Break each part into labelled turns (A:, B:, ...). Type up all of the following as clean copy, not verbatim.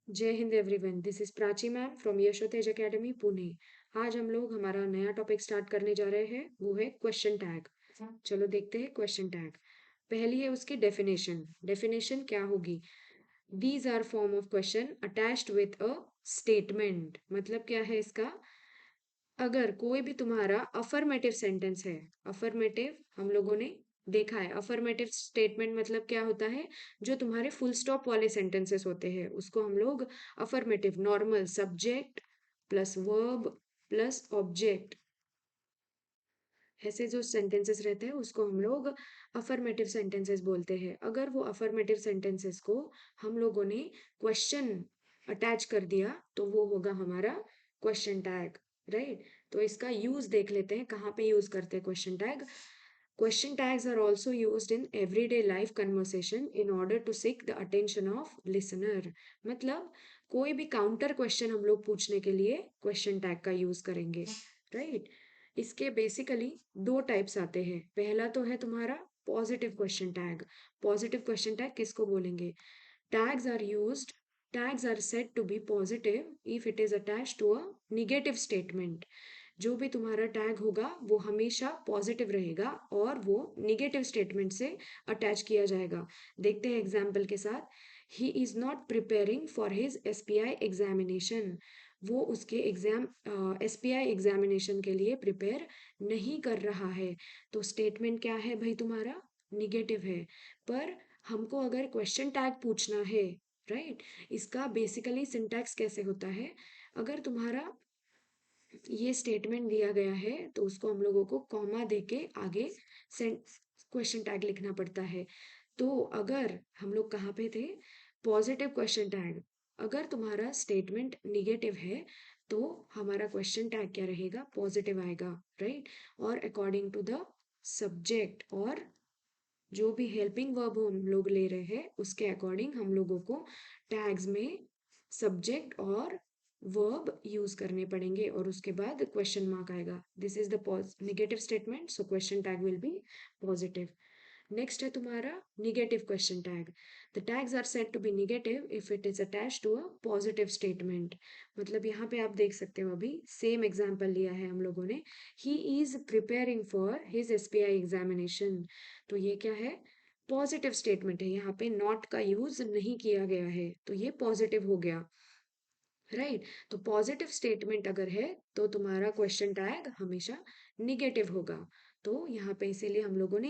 A: जय Hind everyone, this is Prachi ma'am from Yashotej academy Pune. आज हम लोग हमारा नया टॉपिक स्टार्ट करने जा रहे हैं, वो है क्वेश्चन टैग। चलो देखते हैं क्वेश्चन टैग। पहली है उसकी डेफिनेशन। डेफिनेशन क्या होगी? These are form of question attached with a statement. मतलब क्या है इसका? अगर कोई भी तुम्हारा अफर्मेटिव सेंटेंस है, अफर्मेटिव हम लोगों ने देखा है, अफर्मेटिव स्टेटमेंट मतलब क्या होता है? जो तुम्हारे फुल स्टॉप वाले सेंटेंसेस होते हैं उसको हम लोग affirmative, normal subject plus verb plus object, ऐसे जो सेंटेंसेस रहते हैं उसको हम लोग अफर्मेटिव सेंटेंसेस बोलते हैं। अगर वो अफर्मेटिव सेंटेंसेस को हम लोगों ने क्वेश्चन अटैच कर दिया तो वो होगा हमारा क्वेश्चन टैग, राइट? तो इसका यूज देख लेते हैं, कहाँ पे यूज करते हैं question tag. Question tags are also used in everyday life conversation in order to seek the attention of listener। मतलब कोई भी काउंटर क्वेश्चन हम लोग पूछने के लिए क्वेश्चन टैग का यूज करेंगे, राइट? इसके बेसिकली दो टाइप्स आते हैं। पहला तो है तुम्हारा positive question tag. Positive question tag किसको बोलेंगे? Tags are used, tags are said to be positive if it is attached to a negative statement। जो भी तुम्हारा टैग होगा वो हमेशा पॉजिटिव रहेगा और वो निगेटिव स्टेटमेंट से अटैच किया जाएगा। देखते हैं एग्जाम्पल के साथ। He is not preparing for his SPI examination. वो उसके एग्जाम एसपीआई एग्जामिनेशन के लिए प्रिपेयर नहीं कर रहा है। तो स्टेटमेंट क्या है भाई तुम्हारा? निगेटिव है। पर हमको अगर क्वेश्चन टैग पूछना है, राइट, इसका बेसिकली सिंटैक्स कैसे होता है? अगर तुम्हारा ये स्टेटमेंट दिया गया है तो उसको हम लोगों को कॉमा देके आगे क्वेश्चन टैग लिखना पड़ता है। तो अगर हम लोग कहाँ पे थे? Positive question tag. अगर तुम्हारा स्टेटमेंट निगेटिव है तो हमारा क्वेश्चन टैग क्या रहेगा? पॉजिटिव आएगा, राइट? और अकॉर्डिंग टू द सब्जेक्ट और जो भी हेल्पिंग वर्ब हम लोग ले रहे हैं उसके अकॉर्डिंग हम लोगों को टैग्स में सब्जेक्ट और वर्ब यूज करने पड़ेंगे और उसके बाद क्वेश्चन मार्क आएगा। This is the negative statement, so question tag will be positive. Next है तुम्हारा negative question tag. The tags are said to be negative if it is attached to a positive statement. मतलब यहाँ पे आप देख सकते हो, अभी सेम एग्जांपल लिया है हम लोगों ने। He is preparing for his SPI examination. तो ये क्या है? पॉजिटिव स्टेटमेंट है, यहाँ पे नॉट का यूज नहीं किया गया है तो ये पॉजिटिव हो गया, राइट? तो पॉजिटिव स्टेटमेंट अगर है तो तुम्हारा क्वेश्चन टैग हमेशा निगेटिव होगा। तो यहाँ पे इसीलिए हम लोगों ने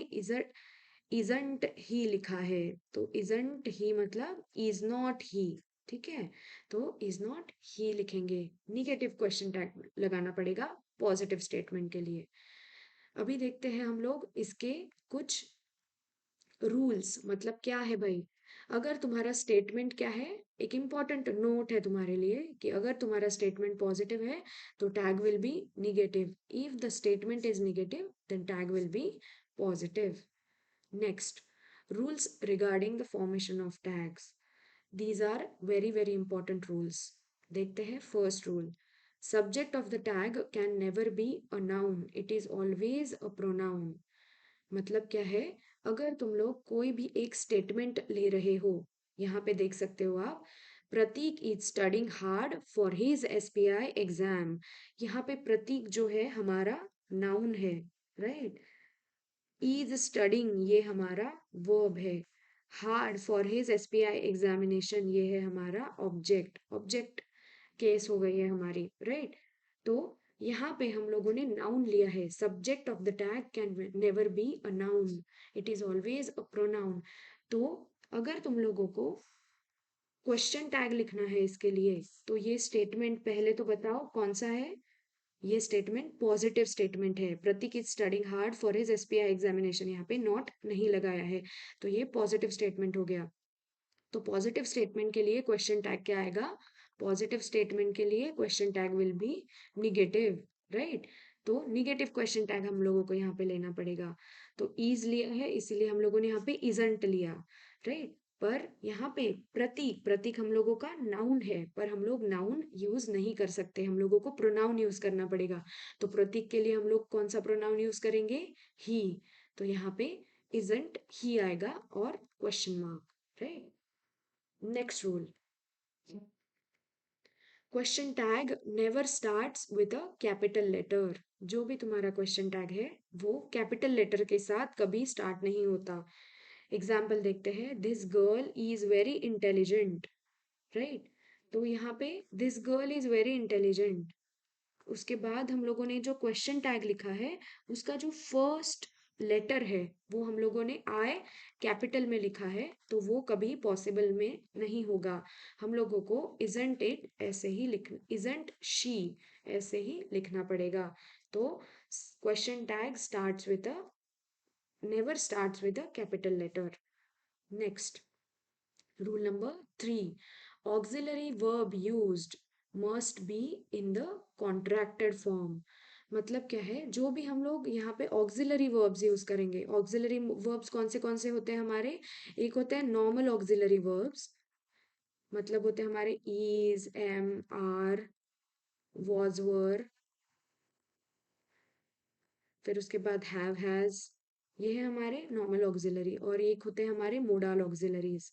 A: इजंट ही लिखा है। तो इजंट ही मतलब इज नॉट ही, ठीक है? तो इज नॉट ही लिखेंगे। निगेटिव क्वेश्चन टैग लगाना पड़ेगा पॉजिटिव स्टेटमेंट के लिए। अभी देखते हैं हम लोग इसके कुछ रूल्स। मतलब क्या है भाई? अगर तुम्हारा स्टेटमेंट क्या है, एक इंपॉर्टेंट नोट है तुम्हारे लिए कि अगर तुम्हारा स्टेटमेंट पॉजिटिव है तो tag will be negative. If the statement is negative then tag will be positive. Next, rules regarding the formation of tags. These are very very important rules। देखते हैं first rule. Subject of the tag can never be a noun, it is always a pronoun। मतलब क्या है? अगर तुम लोग कोई भी एक स्टेटमेंट ले रहे हो, यहाँ पे देख सकते हो आप, Prateek is studying hard for his SPI exam. यहाँ पे प्रतीक जो है हमारा नाउन है, राइट? इज स्टडिंग ये हमारा वर्ब है। Hard for his SPI examination ये है हमारा ऑब्जेक्ट। ऑब्जेक्ट केस हो गई है हमारी, राइट? तो यहाँ पे हम लोगों ने नाउन लिया है। Subject of the tag can never be a noun, it is always a pronoun. तो अगर तुम लोगों को क्वेश्चन टैग लिखना है इसके लिए तो ये स्टेटमेंट पहले तो बताओ कौन सा है? ये स्टेटमेंट पॉजिटिव स्टेटमेंट है। Prateek is studying hard for his SPI examination, यहाँ पे नॉट नहीं लगाया है तो ये पॉजिटिव स्टेटमेंट हो गया। तो पॉजिटिव स्टेटमेंट के लिए क्वेश्चन टैग क्या आएगा? पॉजिटिव स्टेटमेंट के लिए question tag will be negative, right? तो निगेटिव क्वेश्चन टैग हम लोगों को यहाँ पे लेना पड़ेगा। तो इज लिया है इसीलिए हम लोगों ने यहाँ पे इजंट लिया, राइट? पर यहाँ पे प्रतीक, प्रतीक हम लोगों का नाउन है पर हम लोग नाउन यूज नहीं कर सकते, हम लोगों को प्रोनाउन यूज करना पड़ेगा। तो प्रतीक के लिए हम लोग कौन सा प्रोनाउन यूज करेंगे? ही। तो यहाँ पे इजंट ही आएगा और question mark, right? Next rule. Question tag never starts with a capital letter. जो भी तुम्हारा क्वेश्चन टैग है वो कैपिटल लेटर के साथ कभी स्टार्ट नहीं होता। एग्जाम्पल देखते हैं, this girl is very intelligent, right. तो यहाँ पे this girl is very intelligent, उसके बाद हम लोगों ने जो क्वेश्चन टैग लिखा है उसका जो फर्स्ट लेटर है वो हम लोगों ने आई कैपिटल में लिखा है, तो वो कभी पॉसिबल में नहीं होगा। हम लोगों को इजंट इट ऐसे ही लिखना, इजंट शी ऐसे ही लिखना पड़ेगा। तो question tag starts with a, never starts with a capital letter. Next, rule number 3, auxiliary verb used must be in the contracted form। मतलब क्या है, जो भी हम लोग यहाँ पे ऑक्सिलरी वर्ब्स यूज करेंगे, ऑक्सिलरी वर्ब्स कौन से होते हैं हमारे, एक होते हैं नॉर्मल ऑक्सिलरी वर्ब्स, मतलब होते हैं हमारे इज, एम, आर, वॉज, वर, फिर उसके बाद हैव, हैज, ये है हमारे नॉर्मल ऑक्सिलरी। और एक होते हैं हमारे मोडाल ऑक्सिलरीज।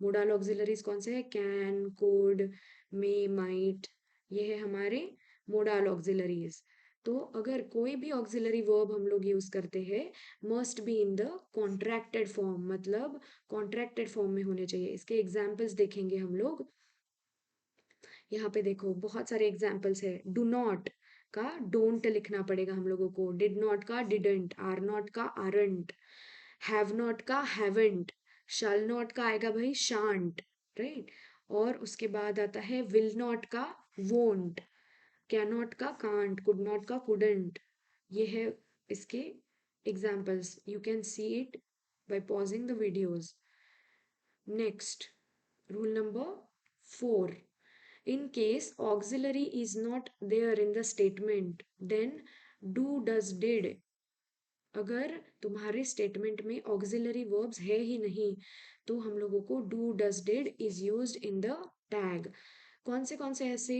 A: मोडाल ऑक्सिलरीज कौन से है, कैन, कुड, मे, माइट, ये है हमारे मोडाल ऑक्सिलरीज। तो अगर कोई भी ऑक्सिलरी वर्ब हम लोग यूज करते हैं, must be in the contracted form, मतलब कॉन्ट्रैक्टेड फॉर्म में होने चाहिए। इसके एग्जाम्पल्स देखेंगे हम लोग। यहाँ पे देखो बहुत सारे एग्जाम्पल्स है। डू नॉट का डोंट लिखना पड़ेगा हम लोगों को, डिड नॉट का डिडंट, आर नॉट का आरंट, हैव नॉट का हैवेंट, शैल नॉट का आएगा भाई शांट, राइट। और उसके बाद आता है विल नॉट का वोंट, कैन नॉट का कांट, कुड नॉट का कुडंट। ये है इसके examples, you can see it by pausing the videos. Next, rule number 4. In case auxiliary is not there in the statement, then do, does, did। अगर तुम्हारे statement में auxiliary verbs है ही नहीं तो हम लोगों को do, does, did is used in the tag. कौन से ऐसे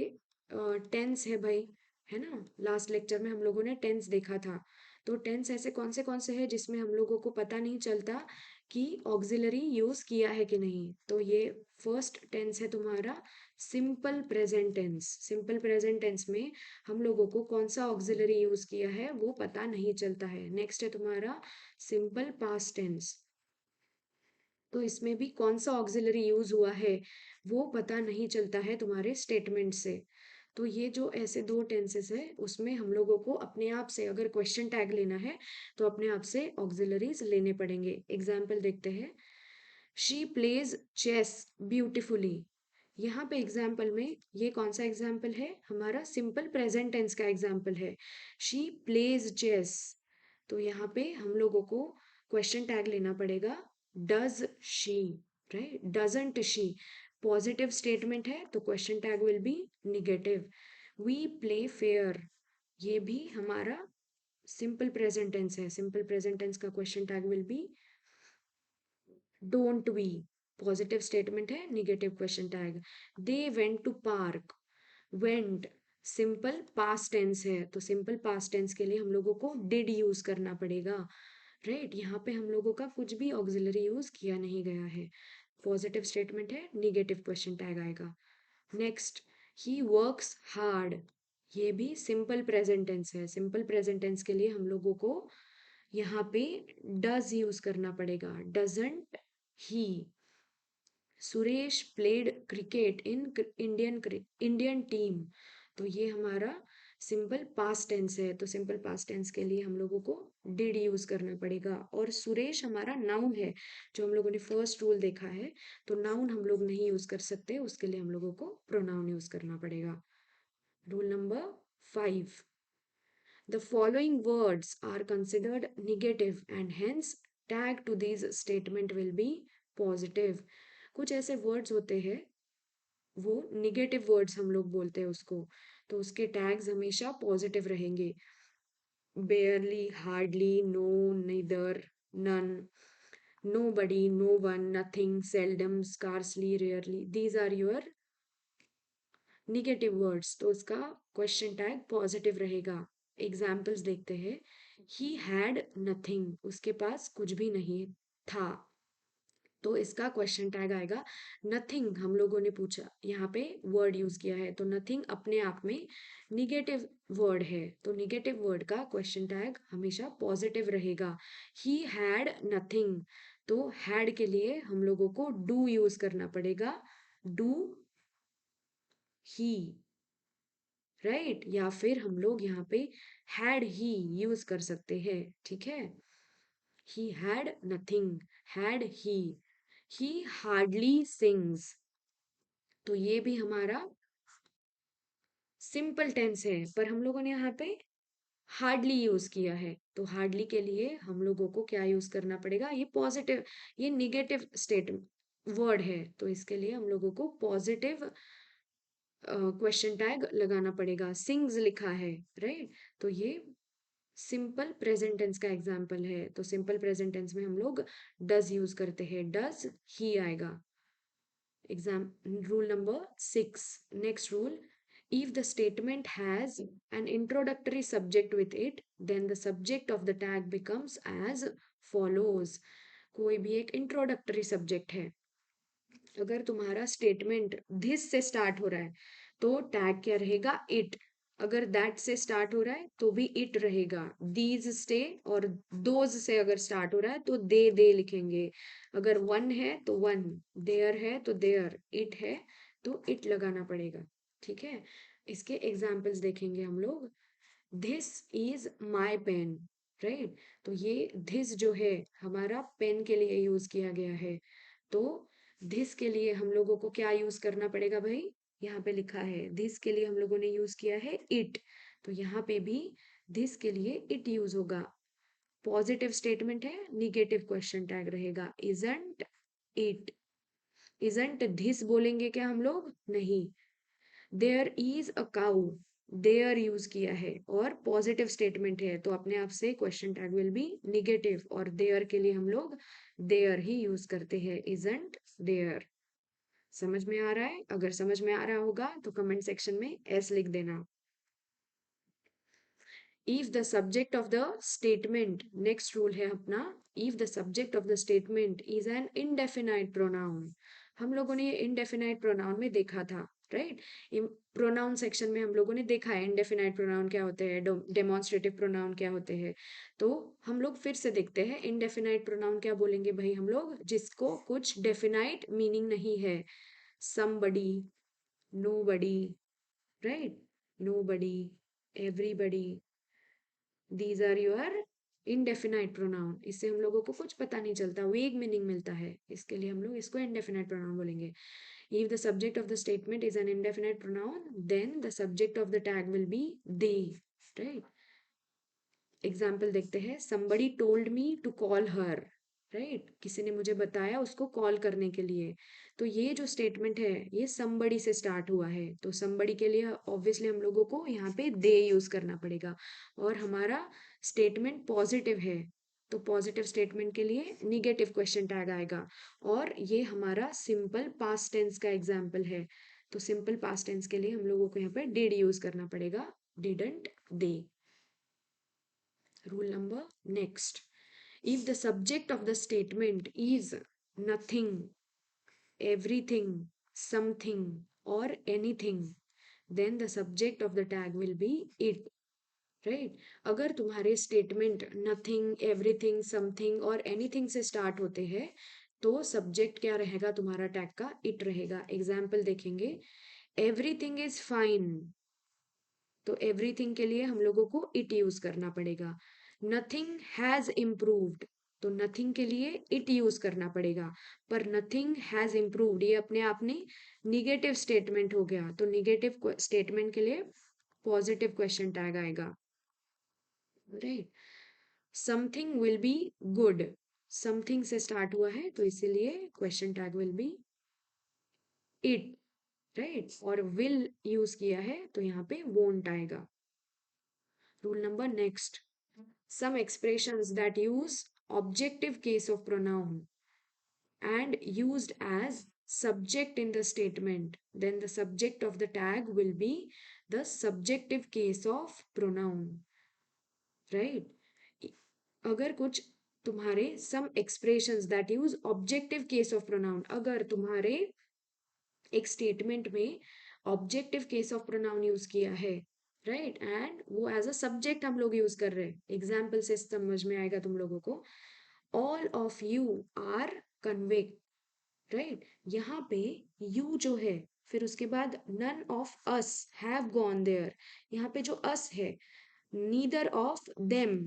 A: टेंस है भाई, है ना, लास्ट लेक्चर में हम लोगों ने टेंस देखा था। तो टेंस ऐसे कौन से है जिसमें हम लोगों को पता नहीं चलता कि ऑक्सिलरी यूज किया है कि नहीं। तो ये फर्स्ट टेंस है तुम्हारा simple present tense. Simple present tense में हम लोगों को कौन सा ऑक्सिलरी यूज किया है वो पता नहीं चलता है। नेक्स्ट है तुम्हारा सिंपल पास्ट टेंस, तो इसमें भी कौन सा ऑक्सिलरी यूज हुआ है वो पता नहीं चलता है तुम्हारे स्टेटमेंट से। तो ये जो ऐसे दो टेंसेस है उसमें हम लोगों को अपने आप से अगर क्वेश्चन टैग लेना है तो अपने आप से ऑक्सिलरीज लेने पड़ेंगे। एग्जाम्पल देखते हैं, शी प्लेज चेस ब्यूटिफुली। यहाँ पे एग्जाम्पल में ये कौन सा एग्जाम्पल है, हमारा सिंपल प्रेजेंट टेंस का एग्जाम्पल है, शी प्लेज चेस। तो यहाँ पे हम लोगों को क्वेश्चन टैग लेना पड़ेगा does she, right, doesn't she. Positive statement है तो question tag will be negative. We play fair, ये भी हमारा सिंपल प्रेजेंट टेंस है। सिंपल प्रेजेंट टेंस का question tag will be don't we. Positive statement है, negative question tag. They went to park, went simple past tense है तो simple past tense के लिए हम लोगों को डिड यूज करना पड़ेगा, राइट। यहाँ पे हम लोगों का कुछ भी ऑक्सिलरी यूज किया नहीं गया है। पॉजिटिव स्टेटमेंट है, निगेटिव क्वेश्चन टैग आएगा। नेक्स्ट, ही वर्क्स हार्ड, ये भी सिंपल प्रेजेंट टेंस है। सिंपल प्रेजेंट टेंस के लिए हम लोगों को यहाँ पे डज यूज करना पड़ेगा, doesn't he. Suresh played cricket in Indian team, तो ये हमारा सिंपल पास्ट टेंस है तो सिंपल पास्ट टेंस के लिए हम लोगों को डिड यूज करना पड़ेगा। और सुरेश हमारा नाउन है, जो हम लोगों ने फर्स्ट रूल देखा है, तो नाउन हम लोग नहीं यूज कर सकते, उसके लिए हम लोगों को प्रोनाउन यूज करना पड़ेगा। Rule number 5, the following words are considered negative and hence tag to these statement will be positive। कुछ ऐसे words होते हैं वो निगेटिव वर्ड्स हम लोग बोलते हैं उसको, तो उसके टैग्स हमेशा पॉजिटिव रहेंगे। Barely, hardly, no, neither, none, nobody, no one, nothing, seldom, scarcely, rarely, these are your negative words, तो उसका क्वेश्चन टैग पॉजिटिव रहेगा। एग्जाम्पल्स देखते हैं, ही हैड नथिंग, उसके पास कुछ भी नहीं था। तो इसका क्वेश्चन टैग आएगा नथिंग। हम लोगों ने पूछा, यहाँ पे वर्ड यूज किया है, तो नथिंग अपने आप में निगेटिव वर्ड है, तो निगेटिव वर्ड का क्वेश्चन टैग हमेशा पॉजिटिव रहेगा। ही हैड नथिंग, तो हैड के लिए हम लोगों को डू यूज करना पड़ेगा, डू ही, राइट, या फिर हम लोग यहाँ पे हैड ही यूज कर सकते हैं, ठीक है। he had nothing, had he hardly sings, तो ये भी हमारा सिंपल टेंस है, पर हम लोगों ने यहाँ पे हार्डली यूज किया है, तो हार्डली के लिए हम लोगों को क्या यूज करना पड़ेगा, ये पॉजिटिव, ये निगेटिव स्टेट वर्ड है, तो इसके लिए हम लोगों को पॉजिटिव क्वेश्चन टैग लगाना पड़ेगा। सिंग्स लिखा है, राइट, तो ये सिंपल प्रेजेंट टेंस का एग्जाम्पल है, तो सिंपल प्रेजेंट टेंस में हम लोग डज यूज करते हैं, डज ही आएगा। Exam rule number 6, next rule, if the statement has an introductory subject with it, then the subject of the tag becomes as follows। कोई भी एक इंट्रोडक्टरी सब्जेक्ट है, अगर तुम्हारा स्टेटमेंट दिस से स्टार्ट हो रहा है तो टैग क्या रहेगा, इट। अगर दैट से स्टार्ट हो रहा है तो भी इट रहेगा, दीज से और दोज से अगर स्टार्ट हो रहा है तो दे लिखेंगे। अगर वन है तो वन, देयर है तो देयर, इट है तो इट लगाना पड़ेगा, ठीक है। इसके एग्जाम्पल्स देखेंगे हम लोग। This is my pen, right, तो ये धिस जो है हमारा पेन के लिए यूज किया गया है, तो धिस के लिए हम लोगों को क्या यूज करना पड़ेगा भाई, यहाँ पे लिखा है धिस के लिए हम लोगों ने यूज किया है इट, तो यहाँ पे भी धिस के लिए इट यूज होगा। पॉजिटिव स्टेटमेंट है, निगेटिव क्वेश्चन टैग रहेगा, इजंट इट। इजंट धिस बोलेंगे क्या हम लोग, नहीं। There is a cow, there use किया है और पॉजिटिव स्टेटमेंट है, तो अपने आप से question tag will be negative, और देयर के लिए हम लोग देयर ही यूज करते हैं, इजंट देयर। समझ में आ रहा है? अगर समझ में आ रहा होगा तो कमेंट सेक्शन में एस लिख देना। if the subject of the statement, next rule है अपना, if the subject of the statement is an indefinite pronoun, हम लोगों ने ये indefinite pronoun में देखा था, राइट, प्रोनाउन सेक्शन में हम लोगों ने देखा है इंडेफिनाइट प्रोनाउन क्या होते हैं, डेमोन्स्ट्रेटिव प्रोनाउन क्या होते हैं, तो हम लोग फिर से देखते हैं इंडेफिनाइट प्रोनाउन क्या बोलेंगे भाई हम लोग, जिसको कुछ डेफिनाइट मीनिंग नहीं है, somebody, nobody, right, nobody, everybody, these are your indefinite pronoun। इससे हम लोगों को कुछ पता नहीं चलता, वेग मीनिंग मिलता है, इसके लिए हम लोग इसको indefinite pronoun बोलेंगे। if the subject of the statement is an indefinite pronoun, then the subject of the tag will be they, right। Example देखते हैं, somebody told me to call her, right, किसी ने मुझे बताया उसको कॉल करने के लिए, तो ये जो स्टेटमेंट है ये somebody से स्टार्ट हुआ है, तो somebody के लिए ऑब्वियसली हम लोगों को यहाँ पे they यूज करना पड़ेगा, और हमारा स्टेटमेंट पॉजिटिव है, तो पॉजिटिव स्टेटमेंट के लिए निगेटिव क्वेश्चन टैग आएगा, और ये हमारा सिंपल पास्ट टेंस का एग्जाम्पल है, तो सिंपल पास्ट टेंस के लिए हम लोगों को यहाँ पे did यूज करना पड़ेगा, didn't they। Rule number next. If the subject of the statement is nothing, everything, something, or anything, then the subject of the tag will be it. Right? अगर तुम्हारे स्टेटमेंट नथिंग, एवरीथिंग, समथिंग और anything से start होते हैं तो subject क्या रहेगा तुम्हारा टैग का, इट रहेगा। एग्जाम्पल देखेंगे, एवरीथिंग इज फाइन, तो एवरीथिंग के लिए हम लोगों को इट यूज करना पड़ेगा। नथिंग हैज इम्प्रूव्ड, तो नथिंग के लिए इट यूज करना पड़ेगा, पर नथिंग हैज इम्प्रूव्ड ये अपने आप में निगेटिव स्टेटमेंट हो गया, तो निगेटिव स्टेटमेंट के लिए पॉजिटिव क्वेश्चन टैग आएगा, right. Something will be good, something से स्टार्ट हुआ है तो इसीलिए question tag will B it, right, और विल यूज किया है तो यहाँ पे वोंट आएगा। Rule number next, some expressions that use objective case of pronoun and used as subject in the statement, then the subject of the tag will be the subjective case of pronoun, right। अगर कुछ तुम्हारे some expressions that use objective case of pronoun, अगर तुम्हारे एक statement में objective case of pronoun use किया है, right, and वो एज अ सब्जेक्ट हम लोग यूज कर रहे हैं, एग्जाम्पल से समझ में आएगा तुम लोगों को। All of you are convict, right, यहाँ पे यू जो है, फिर उसके बाद none of us have gone there, यहाँ पे जो अस है, neither of them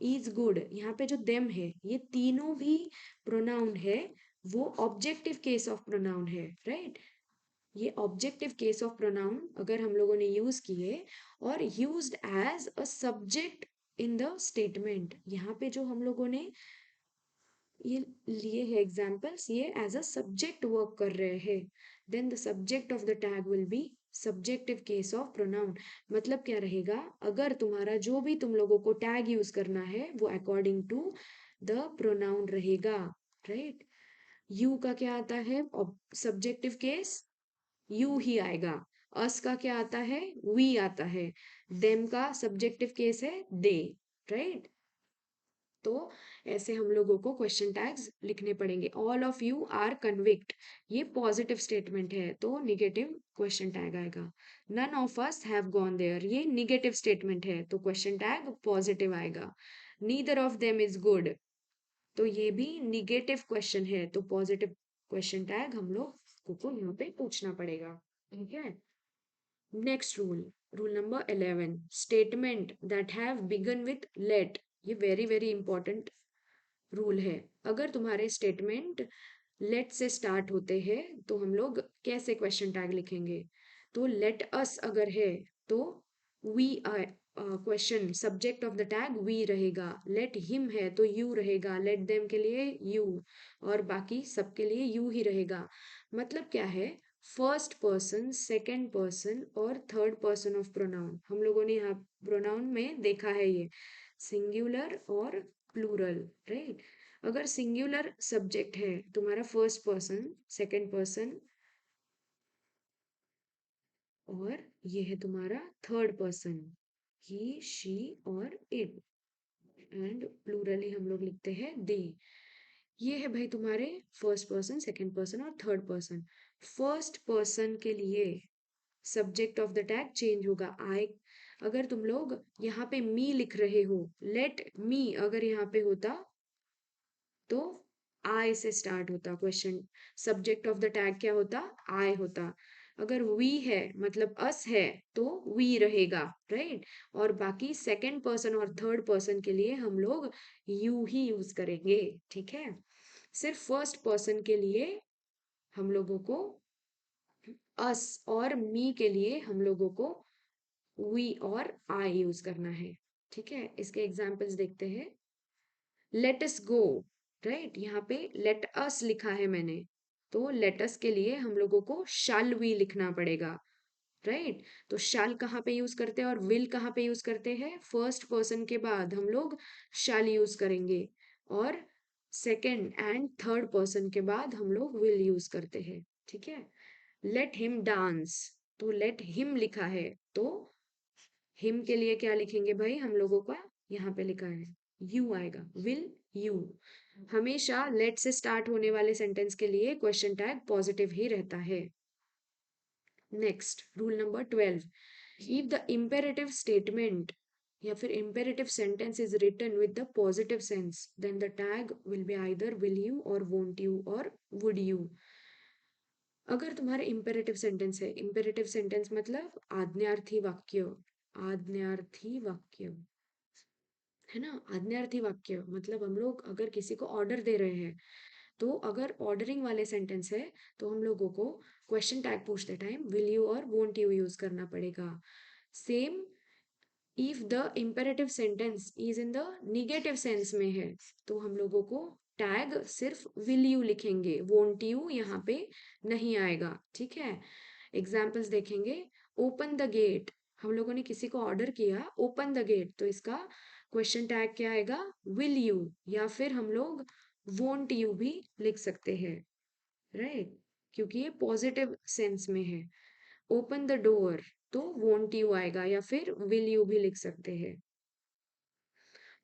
A: is good, यहाँ पे जो देम है, ये तीनों भी प्रोनाउन है, वो ऑब्जेक्टिव केस ऑफ प्रोनाउन है, राइट। ये ऑब्जेक्टिव केस ऑफ प्रोनाउन अगर हम लोगों ने यूज किए और used as a subject in the statement, यहाँ पे जो हम लोगों ने ये लिए है एग्जाम्पल्स, ये एज अ सब्जेक्ट वर्क कर रहे हैं, then the subject of the tag will be subjective case of pronoun. मतलब क्या रहेगा, अगर तुम्हारा जो भी तुम लोगों को टैग यूज करना है वो अकॉर्डिंग टू द प्रोनाउन रहेगा, राइट। यू का क्या आता है सब्जेक्टिव केस, यू ही आएगा। अस का क्या आता है, वी आता है। देम का सब्जेक्टिव केस है दे, राइट। तो ऐसे हम लोगों को क्वेश्चन टैग्स लिखने पड़ेंगे। All of you are convict, ये पॉजिटिव स्टेटमेंट है तो निगेटिव क्वेश्चन टैग आएगा। None of us have gone there, ये निगेटिव स्टेटमेंट है तो क्वेश्चन टैग पॉजिटिव आएगा। Neither of them is good, तो ये भी निगेटिव क्वेश्चन है तो पॉजिटिव क्वेश्चन टैग हम लोग को यहाँ पे पूछना पड़ेगा, ठीक है। Next rule, rule number 11, statement that have begun with let, ये वेरी वेरी इंपॉर्टेंट रूल है। अगर तुम्हारे स्टेटमेंट लेट से स्टार्ट होते हैं तो हम लोग कैसे क्वेश्चन टैग लिखेंगे, तो लेट अस अगर है तो we, question subject of the tag we रहेगा। लेट हिम है तो यू रहेगा, लेट देम के लिए यू, और बाकी सबके लिए यू ही रहेगा। मतलब क्या है, फर्स्ट पर्सन, सेकंड पर्सन और थर्ड पर्सन ऑफ प्रोनाउन, हम लोगों ने यहाँ प्रोनाउन में देखा है ये सिंगुलर और प्लूरल, राइट। अगर सिंगुलर सब्जेक्ट है तुम्हारा फर्स्ट पर्सन, सेकंड पर्सन, और ये है तुम्हारा थर्ड पर्सन, ही शी और इट, एंड प्लूरली हम लोग लिखते हैं दे। ये है भाई तुम्हारे फर्स्ट पर्सन, सेकंड पर्सन और थर्ड पर्सन। फर्स्ट पर्सन के लिए subject of the tag change होगा, आई। अगर तुम लोग यहाँ पे मी लिख रहे हो, लेट मी अगर यहाँ पे होता तो आई से स्टार्ट होता question, subject of the tag क्या होता, आई होता। अगर वी है मतलब अस है तो वी रहेगा, राइट। और बाकी सेकंड पर्सन और थर्ड पर्सन के लिए हम लोग यू ही यूज करेंगे, ठीक है। सिर्फ फर्स्ट पर्सन के लिए हम लोगों को अस, और मी के लिए हम लोगों को वी और आई यूज करना है, ठीक है। इसके एग्जांपल्स देखते हैं। लेट अस गो, राइट, यहाँ पे लेट अस लिखा है मैंने, तो लेट अस के लिए हम लोगों को शैल वी लिखना पड़ेगा, राइट। तो शैल कहाँ पे यूज करते हैं और विल कहाँ पे यूज करते हैं, फर्स्ट पर्सन के बाद हम लोग शैल यूज करेंगे, और सेकंड एंड थर्ड पर्सन के बाद हम लोग विल यूज करते हैं, ठीक है। लेट हिम डांस, तो लेट हिम लिखा है तो हिम के लिए क्या लिखेंगे भाई हम लोगों का, यहाँ पे लिखा है यू आएगा, विल यू। हमेशा लेट से स्टार्ट होने वाले सेंटेंस के लिए क्वेश्चन टैग पॉजिटिव ही रहता है। Next rule number 12, if the imperative statement या फिर imperative sentence is written with the positive sense then the tag will be either will you or won't you or would you। अगर तुम्हारे imperative sentence है, imperative sentence मतलब आज्ञार्थी वाक्य, आज्ञार्थी वाक्य है ना। आज्ञार्थी वाक्य मतलब हम लोग अगर किसी को ऑर्डर दे रहे हैं, तो अगर ऑर्डरिंग वाले सेंटेंस है तो हम लोगों को क्वेश्चन टैग पूछते टाइम विल यू और वोंट यू यूज करना पड़ेगा। Same if the imperative sentence is in the negative sense में है तो हम लोगों को टैग सिर्फ विल यू लिखेंगे, वोंट यू यहाँ पे नहीं आएगा, ठीक है। एग्जाम्पल्स देखेंगे। ओपन द गेट, हम लोगों ने किसी को ऑर्डर किया ओपन द गेट, तो इसका क्वेश्चन टैग क्या आएगा, विल यू, या फिर हम लोग वोंट यू भी लिख सकते हैं, राइट, क्योंकि ये पॉजिटिव सेंस में है। ओपन द डोर तो वोंट यू आएगा या फिर विल यू भी लिख सकते हैं।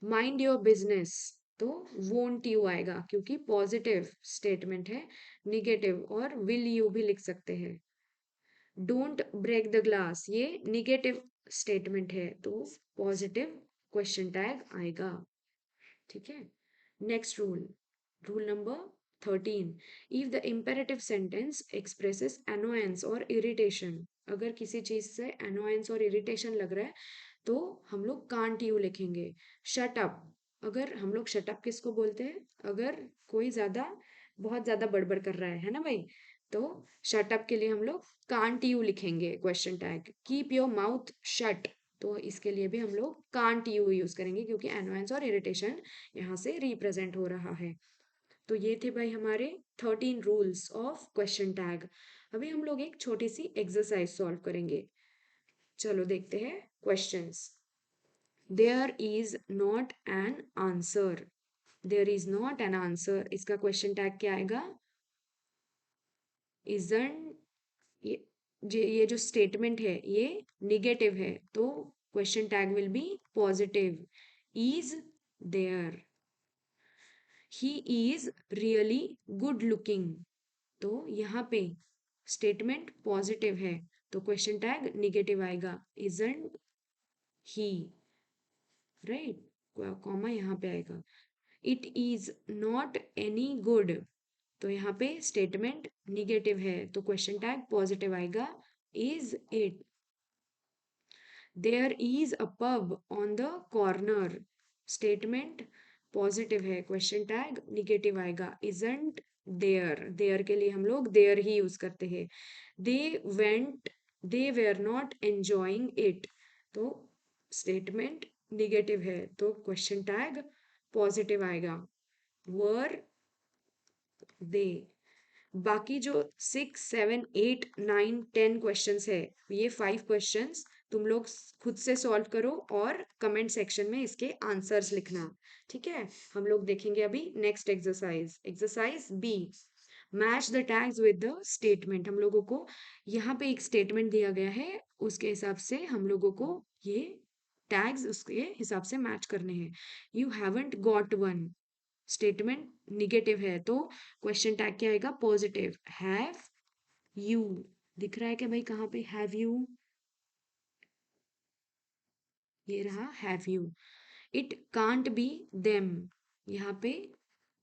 A: माइंड योर बिजनेस, तो won't you आएगा क्योंकि पॉजिटिव स्टेटमेंट है। निगेटिव और will you भी लिख सकते हैं। डोंट ब्रेक द ग्लास ये निगेटिव स्टेटमेंट है तो पॉजिटिव क्वेश्चन टैग आएगा। ठीक है। Next rule, rule number 13, if the imperative sentence expresses annoyance और इरिटेशन, अगर किसी चीज से annoyance और इरिटेशन लग रहा है तो हम लोग कांट यू लिखेंगे। शट अप, अगर हम लोग शट अप किसको बोलते हैं, अगर कोई बहुत ज्यादा बड़बड़ कर रहा है ना भाई, तो शट अप के लिए हम लोग कांट यू लिखेंगे question tag. Keep your mouth shut, तो इसके लिए भी हम लोग कांट यू यूज करेंगे क्योंकि एनवायंस और इरिटेशन यहाँ से रिप्रेजेंट हो रहा है। तो ये थे भाई हमारे 13 रूल्स ऑफ क्वेश्चन टैग। अभी हम लोग एक छोटी सी एक्सरसाइज सॉल्व करेंगे। चलो देखते हैं questions. There is not an answer, there is not an answer, इसका क्वेश्चन टैग क्या आएगा? इजंट, ये ये जो स्टेटमेंट है ये निगेटिव है तो question tag will be positive. Is there, he is really good looking, तो यहाँ पे स्टेटमेंट पॉजिटिव है तो क्वेश्चन टैग निगेटिव आएगा। इजंट ही, राइट, कॉमा यहाँ पे आएगा। It is not any good, तो यहाँ पे स्टेटमेंट निगेटिव है तो क्वेश्चन टैग पॉजिटिव आएगा। Is it, there is a pub on the corner, statement positive है क्वेश्चन टैग निगेटिव आएगा। इजंट देयर, देयर के लिए हम लोग देयर ही यूज करते हैं। They went, they were not enjoying it, तो स्टेटमेंट निगेटिव है तो क्वेश्चन टैग पॉजिटिव आएगा। वर दे, बाकी जो 6, 7, 8, 9, 10 क्वेश्चंस है, ये 5 क्वेश्चंस तुम लोग खुद से सॉल्व करो और कमेंट सेक्शन में इसके आंसर्स लिखना। ठीक है। हम लोग देखेंगे अभी next exercise, exercise B, match the tags with the statement. हम लोगों को यहाँ पे एक स्टेटमेंट दिया गया है, उसके हिसाब से हम लोगों को ये टैग्स उसके हिसाब से मैच करने हैं। You haven't got one, statement negative है तो क्वेश्चन टैग क्या आएगा? पॉजिटिव। हैव यू, दिख रहा है क्या भाई कहाँ पे हैव यू? ये रहा have you. It can't be them, यहाँ पे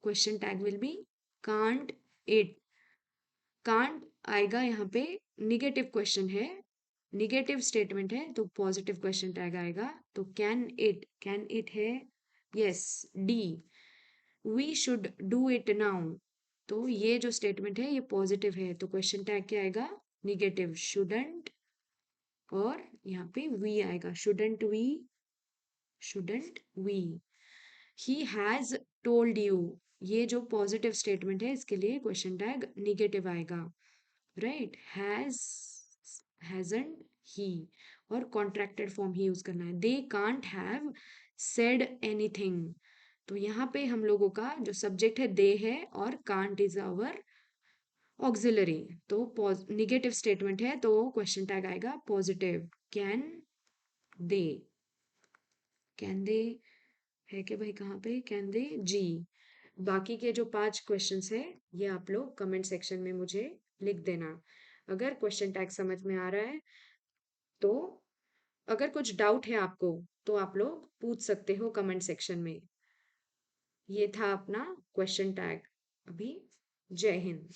A: question tag will be can't it. Can't आएगा यहाँ पे, निगेटिव क्वेश्चन है, निगेटिव स्टेटमेंट है तो पॉजिटिव क्वेश्चन टैग आएगा। तो कैन इट, कैन इट है yes, D. We should do it now, तो ये जो स्टेटमेंट है ये पॉजिटिव है तो क्वेश्चन टैग क्या आएगा? निगेटिव। शुडंट, और यहाँ पे वी आएगा, shouldn't we, shouldn't we. He has told you, ये जो पॉजिटिव स्टेटमेंट है इसके लिए क्वेश्चन टैग निगेटिव आएगा। राइट, हैज, हैजंट ही, और कॉन्ट्रैक्टेड फॉर्म ही यूज करना है। They can't have said anything, तो यहाँ पे हम लोगों का जो सब्जेक्ट है दे है और कांट इज आवर ऑक्सिलरी, तो निगेटिव स्टेटमेंट है तो क्वेश्चन टैग आएगा positive. Can they, can they है कि भाई कहाँ पे कैन दे, जी। बाकी के जो 5 क्वेश्चंस है ये आप लोग कमेंट सेक्शन में मुझे लिख देना। अगर क्वेश्चन टैग समझ में आ रहा है तो, अगर कुछ डाउट है आपको तो आप लोग पूछ सकते हो कमेंट सेक्शन में। ये था अपना क्वेश्चन टैग। अभी जय हिंद।